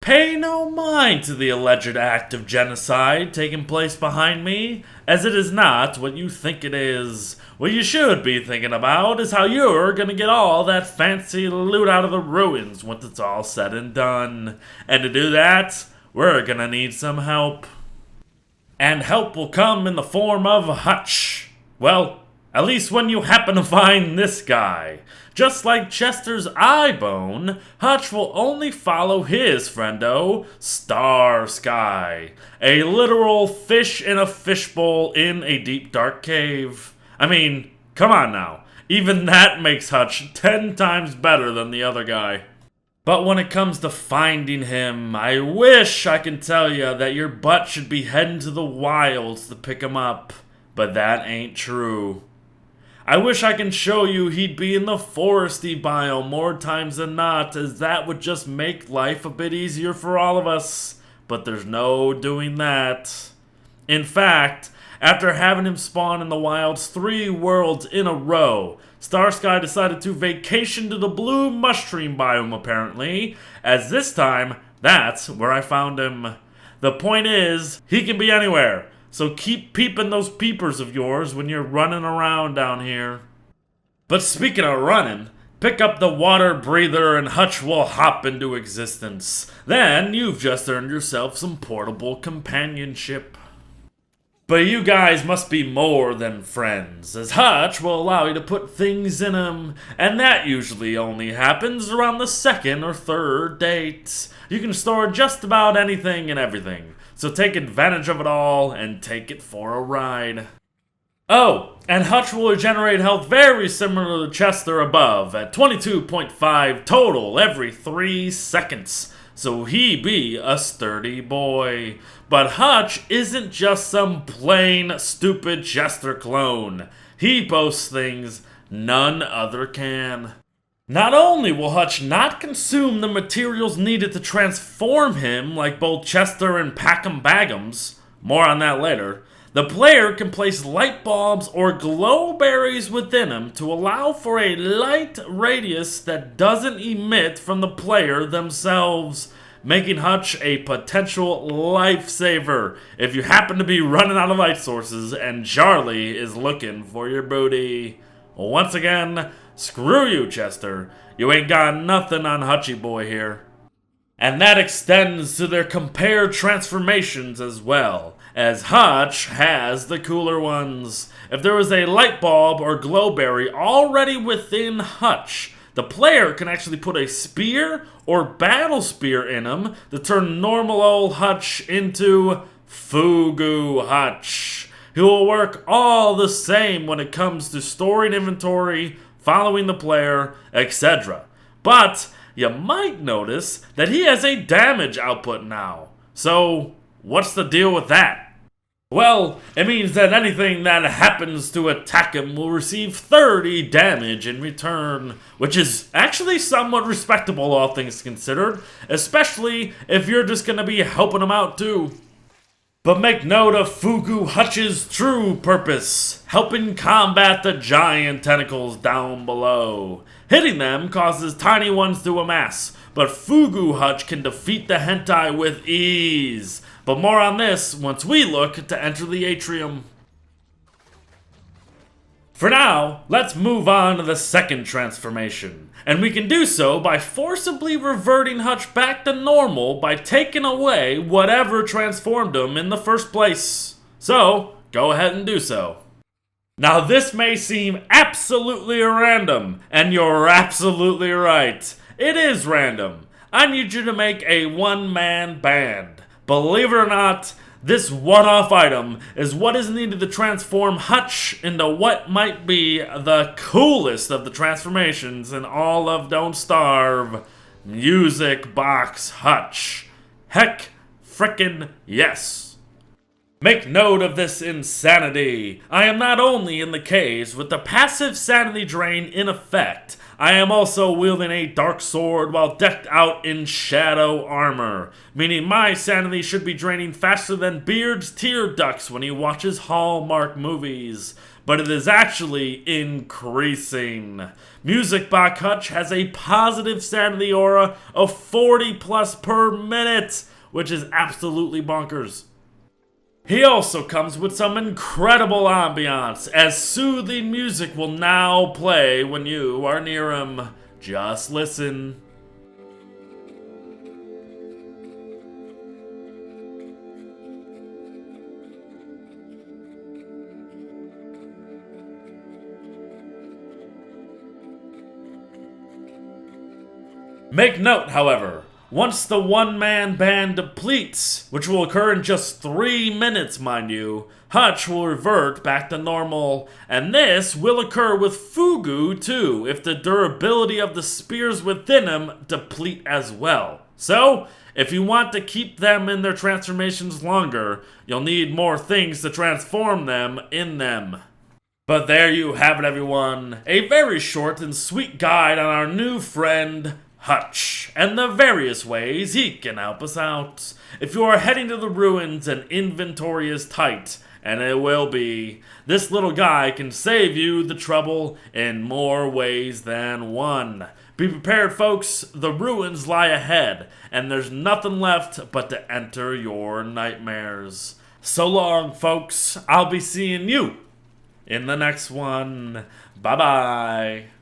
pay no mind to the alleged act of genocide taking place behind me, as it is not what you think it is. What you should be thinking about is how you're gonna get all that fancy loot out of the ruins once it's all said and done. And to do that, we're gonna need some help. And help will come in the form of Hutch. Well, at least when you happen to find this guy. Just like Chester's eye bone, Hutch will only follow his friendo, Star Sky, a literal fish in a fishbowl in a deep dark cave. I mean, come on now, even that makes Hutch 10 times better than the other guy. But when it comes to finding him, I wish I could tell you that your butt should be heading to the wilds to pick him up, but that ain't true. I wish I can show you he'd be in the foresty biome more times than not, as that would just make life a bit easier for all of us. But there's no doing that. In fact, after having him spawn in the wilds 3 worlds in a row, Starsky decided to vacation to the blue mushroom biome apparently, as this time, that's where I found him. The point is, he can be anywhere. So keep peeping those peepers of yours when you're running around down here. But speaking of running, pick up the water breather and Hutch will hop into existence. Then you've just earned yourself some portable companionship. But you guys must be more than friends, as Hutch will allow you to put things in him, and that usually only happens around the 2nd or 3rd date. You can store just about anything and everything. So take advantage of it all and take it for a ride. Oh, and Hutch will regenerate health very similar to Chester above at 22.5 total every 3 seconds. So he be a sturdy boy. But Hutch isn't just some plain stupid Chester clone. He boasts things none other can. Not only will Hutch not consume the materials needed to transform him like both Chester and Pack'em Bag'ems, more on that later, the player can place light bulbs or glow berries within him to allow for a light radius that doesn't emit from the player themselves, making Hutch a potential lifesaver if you happen to be running out of light sources and Charlie is looking for your booty. Once again, screw you, Chester. You ain't got nothing on Hutchy Boy here. And that extends to their compared transformations as well, as Hutch has the cooler ones. If there is a light bulb or glowberry already within Hutch, the player can actually put a spear or battle spear in him to turn normal old Hutch into Fugu Hutch. He will work all the same when it comes to storing inventory, following the player, etc. But you might notice that he has a damage output now. So, what's the deal with that? Well, it means that anything that happens to attack him will receive 30 damage in return, which is actually somewhat respectable all things considered, especially if you're just gonna be helping him out too. But make note of Fugu Hutch's true purpose, helping combat the giant tentacles down below. Hitting them causes tiny ones to amass, but Fugu Hutch can defeat the hentai with ease. But more on this once we look to enter the atrium. For now, let's move on to the second transformation, and we can do so by forcibly reverting Hutch back to normal by taking away whatever transformed him in the first place. So, go ahead and do so. Now this may seem absolutely random, and you're absolutely right. It is random. I need you to make a one-man band. Believe it or not, this one-off item is what is needed to transform Hutch into what might be the coolest of the transformations in all of Don't Starve, Music Box Hutch. Heck frickin' yes. Make note of this insanity. I am not only in the caves with the passive sanity drain in effect, I am also wielding a dark sword while decked out in shadow armor, meaning my sanity should be draining faster than Beard's tear ducts when he watches Hallmark movies. but it is actually increasing. Music by Hutch has a positive sanity aura of 40 plus per minute, which is absolutely bonkers. He also comes with some incredible ambiance, as soothing music will now play when you are near him. Just listen. Make note, however, once the one-man band depletes, which will occur in just 3 minutes, mind you, Hutch will revert back to normal, and this will occur with Fugu too, if the durability of the spears within him deplete as well. So, if you want to keep them in their transformations longer, you'll need more things to transform them in them. But there you have it, everyone, a very short and sweet guide on our new friend, Hutch, and the various ways he can help us out. If you are heading to the ruins and inventory is tight, and it will be, this little guy can save you the trouble in more ways than one. Be prepared, folks, the ruins lie ahead, and there's nothing left but to enter your nightmares. So long, folks, I'll be seeing you in the next one. Bye-bye.